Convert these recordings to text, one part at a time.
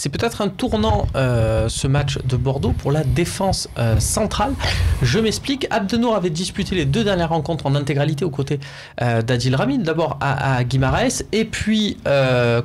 c'est peut-être un tournant ce match de Bordeaux pour la défense centrale. Je m'explique, Abdenour avait disputé les 2 dernières rencontres en intégralité aux côtés d'Adil Rami, d'abord à Guimarães et puis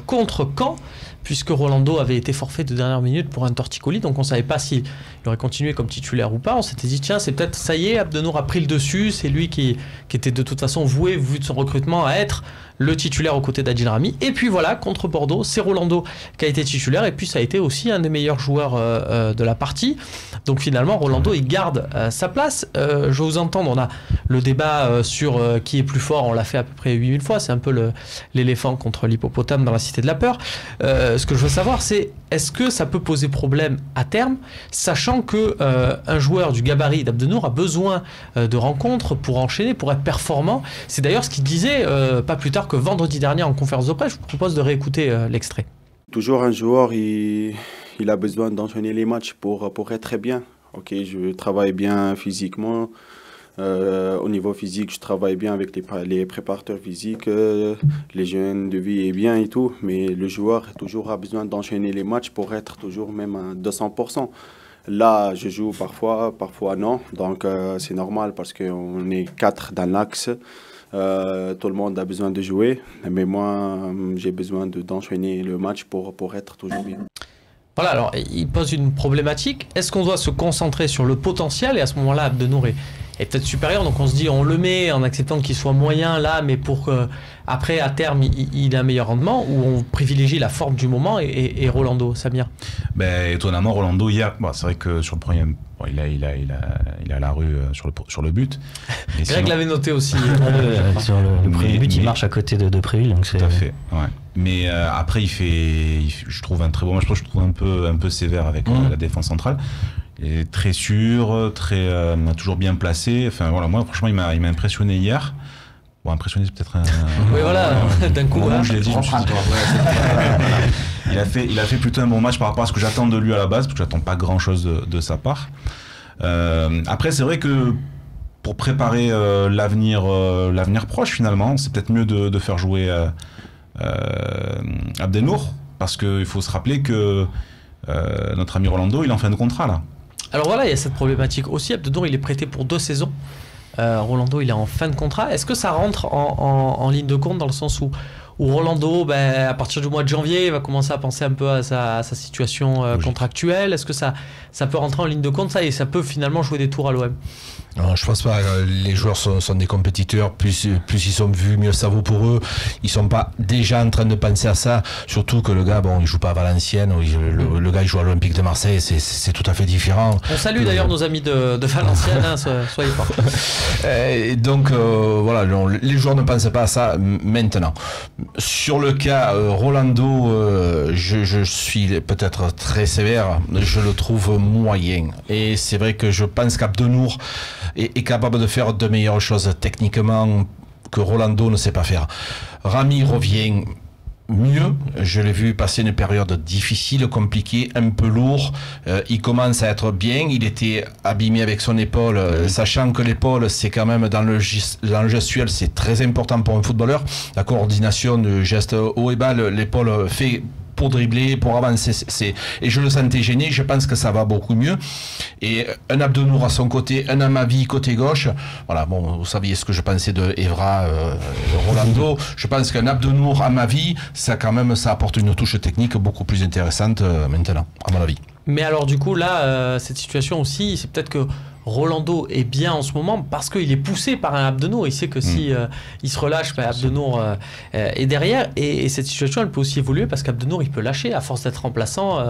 contre Caen, puisque Rolando avait été forfait de dernière minute pour un torticolis, donc on ne savait pas s'il aurait continué comme titulaire ou pas. On s'était dit, tiens, c'est peut-être, ça y est, Abdenour a pris le dessus, c'est lui qui était de toute façon voué, vu de son recrutement, à être le titulaire aux côtés d'Adil Rami. Et puis voilà, contre Bordeaux, c'est Rolando qui a été titulaire, et puis ça a été aussi un des meilleurs joueurs de la partie. Donc finalement, Rolando, il garde sa place. Je vous entends, on a le débat sur qui est plus fort, on l'a fait à peu près 8000 fois, c'est un peu l'éléphant contre l'hippopotame dans la cité de la peur. Ce que je veux savoir, c'est est-ce que ça peut poser problème à terme, sachant que un joueur du gabarit d'Abdenour a besoin de rencontres pour enchaîner, pour être performant. C'est d'ailleurs ce qu'il disait pas plus tard que vendredi dernier en conférence de presse. Je vous propose de réécouter l'extrait. Toujours un joueur, il a besoin d'enchaîner les matchs pour être très bien. Ok, je travaille bien physiquement. Au niveau physique, je travaille bien avec les préparateurs physiques, l'hygiène de vie est bien et tout, mais le joueur toujours a besoin d'enchaîner les matchs pour être toujours même à 200%. Là, je joue parfois, parfois non, donc c'est normal parce qu'on est 4 dans l'axe. Tout le monde a besoin de jouer, mais moi, j'ai besoin d'enchaîner le match pour être toujours bien. Voilà, alors il pose une problématique. Est-ce qu'on doit se concentrer sur le potentiel, et à ce moment-là, Abdenour est peut-être supérieur, donc on se dit on le met en acceptant qu'il soit moyen là, mais pour qu'après à terme il ait un meilleur rendement, ou on privilégie la forme du moment et Rolando, Samir? Étonnamment, Rolando hier, c'est vrai que sur le premier, il est à la rue sur le but. Greg l'avait noté aussi. Sur le premier but, il marche à côté de Préville. Donc tout à fait, ouais. Mais après, je trouve un très bon match. Je trouve un peu sévère avec la défense centrale. Il est très sûr, toujours bien placé. Enfin voilà, moi franchement, il m'a impressionné hier. Bon, impressionné, c'est peut-être un. Oui, voilà, d'un coup. Moment où je l'ai dit, il a fait plutôt un bon match par rapport à ce que j'attends de lui à la base, parce que j'attends pas grand-chose de sa part. Après, c'est vrai que pour préparer l'avenir proche, finalement, c'est peut-être mieux de faire jouer Abdenour, parce qu'il faut se rappeler que notre ami Rolando, il est en fin de contrat là. Alors voilà, il y a cette problématique aussi. Abdenour, il est prêté pour 2 saisons. Rolando, il est en fin de contrat. Est-ce que ça rentre en ligne de compte dans le sens où Rolando, à partir du mois de janvier, il va commencer à penser un peu à sa situation contractuelle? Est-ce que ça peut rentrer en ligne de compte, ça, et ça peut finalement jouer des tours à l'OM? Non, je pense pas. Les joueurs sont des compétiteurs. Plus ils sont vus, mieux ça vaut pour eux. Ils sont pas déjà en train de penser à ça. Surtout que le gars, il joue pas à Valenciennes. Le gars, il joue à l'Olympique de Marseille. C'est tout à fait différent. On salue d'ailleurs nos amis de Valenciennes. Soyez forts. Donc voilà, les joueurs ne pensent pas à ça maintenant. Sur le cas Rolando, je suis peut-être très sévère. Je le trouve moyen. Et c'est vrai que je pense qu'Abdenour est capable de faire de meilleures choses techniquement que Rolando ne sait pas faire. Rami revient mieux, je l'ai vu passer une période difficile, compliquée, un peu lourd. Il commence à être bien, il était abîmé avec son épaule, sachant que l'épaule, c'est quand même dans le gestuel, c'est très important pour un footballeur. La coordination de geste haut et bas, l'épaule fait pour dribbler, pour avancer, et je le sentais gêné. Je pense que ça va beaucoup mieux. Et un Abdenour à son côté, un Amavi côté gauche. Voilà, bon, vous saviez ce que je pensais de Evra, Rolando. Je pense qu'un Abdenour Amavi, ça apporte une touche technique beaucoup plus intéressante maintenant, à mon avis. Mais alors du coup là, cette situation aussi, c'est peut-être que Rolando est bien en ce moment parce qu'il est poussé par un Abdenour. Il sait que si il se relâche, Abdenour est derrière. Et cette situation, elle peut aussi évoluer parce qu'Abdenour, il peut lâcher. À force d'être remplaçant,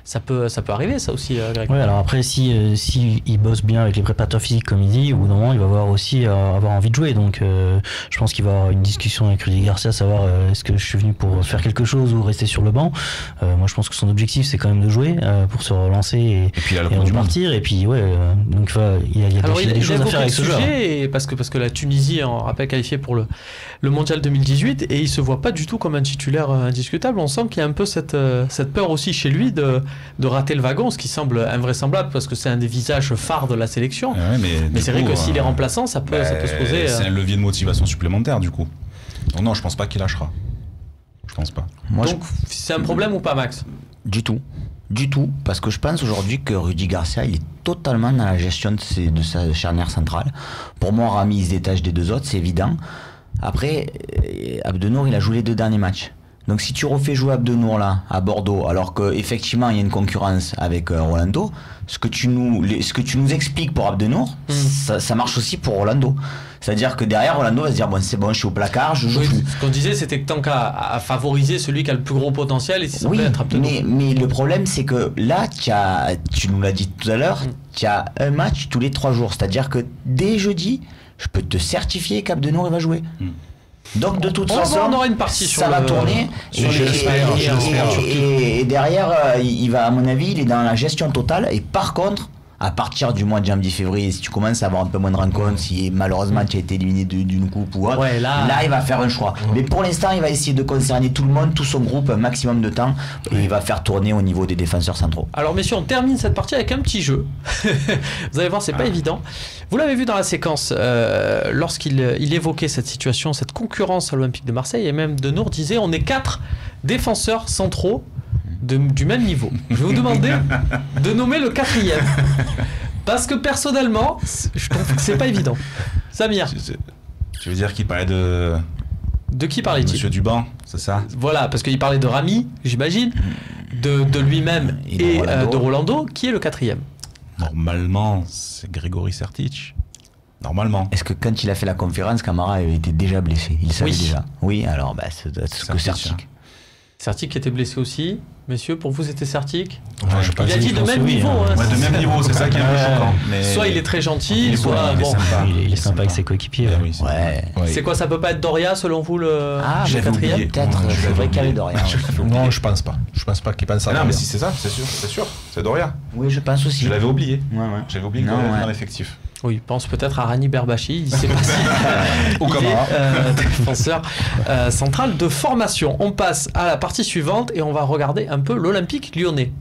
ça peut arriver, ça aussi, Greg. Oui, alors après, si il bosse bien avec les préparateurs physiques, comme il dit, au bout d'un moment, il va avoir envie de jouer. Donc, je pense qu'il va y avoir une discussion avec Rudy Garcia, savoir est-ce que je suis venu pour faire quelque chose ou rester sur le banc. Moi, je pense que son objectif, c'est quand même de jouer pour se relancer et puis, repartir. Et puis, donc, il y a des choses à faire avec ce joueur. Parce que la Tunisie, on rappelle, qualifiée pour le Mondial 2018, et il se voit pas du tout comme un titulaire indiscutable. On sent qu'il y a un peu cette peur aussi chez lui de rater le wagon, ce qui semble invraisemblable parce que c'est un des visages phares de la sélection. Mais c'est vrai que s'il est remplaçant, ça peut se poser. C'est un levier de motivation supplémentaire du coup. Donc non, je pense pas qu'il lâchera. Je pense pas. Moi, Donc, c'est un problème ou pas, Max? du tout, parce que je pense aujourd'hui que Rudy Garcia, il est totalement dans la gestion de sa charnière centrale. Pour moi, Rami, il se détache des deux autres, c'est évident. Après, Abdenour, il a joué les 2 derniers matchs. Donc si tu refais jouer Abdenour là, à Bordeaux, alors qu'effectivement il y a une concurrence avec Rolando, ce que tu nous expliques pour Abdenour, ça marche aussi pour Rolando. C'est-à-dire que derrière, Rolando va se dire, bon, c'est bon, je suis au placard, je joue plus. Ce qu'on disait, c'était que tant qu'à favoriser celui qui a le plus gros potentiel, et ça semblait être Abdenour. Mais le problème, c'est que là, tu nous l'as dit tout à l'heure, tu as un match tous les 3 jours. C'est-à-dire que dès jeudi, je peux te certifier qu'Abdenour il va jouer. Donc de toute façon, on aura une partie ça va tourner. Et derrière, il va, à mon avis, il est dans la gestion totale. Et par contre, à partir du mois de janvier-février, si tu commences à avoir un peu moins de rencontres, si malheureusement tu as été éliminé d'une coupe ou autre, là il va faire un choix. Mais pour l'instant, il va essayer de concerner tout le monde, tout son groupe, un maximum de temps, et il va faire tourner au niveau des défenseurs centraux. Alors messieurs, on termine cette partie avec un petit jeu. Vous allez voir, c'est pas évident. Vous l'avez vu dans la séquence, lorsqu'il évoquait cette situation, cette concurrence à l'Olympique de Marseille, et même Denour disait, on est 4 défenseurs centraux du même niveau. Je vais vous demander de nommer le 4e. Parce que personnellement, je trouve que c'est pas évident. Samir. Tu veux dire qu'il parlait de... De qui parlait-il? Monsieur Duban, c'est ça? Voilà, parce qu'il parlait de Rami, j'imagine, de lui-même et de Rolando, qui est le 4e. Normalement, c'est Grégory Sertic. Normalement. Est-ce que quand il a fait la conférence, Camara avait été déjà blessé? Il savait déjà. Oui, alors c'est que Sertic. Sertic qui était blessé aussi. Messieurs, pour vous, c'était Sertic? Il a dit de même niveau. De même niveau, c'est ça qui est un peu choquant. Mais... Soit il est très gentil, soit il est sympa. Il est sympa avec ses coéquipiers. C'est quoi, ça peut pas être Doria selon vous le 4e? Peut-être, c'est vrai qu'il y avait Doria. Non, je pense pas. Je pense pas qu'il pense à non, mais si c'est ça, c'est sûr. C'est Doria. Oui, je pense aussi. Je l'avais oublié. J'avais oublié qu'il y avait dans l'effectif. Oui, il pense peut-être à Rani Berbachi, il sait pas si il est défenseur central de formation. On passe à la partie suivante et on va regarder un peu l'Olympique lyonnais.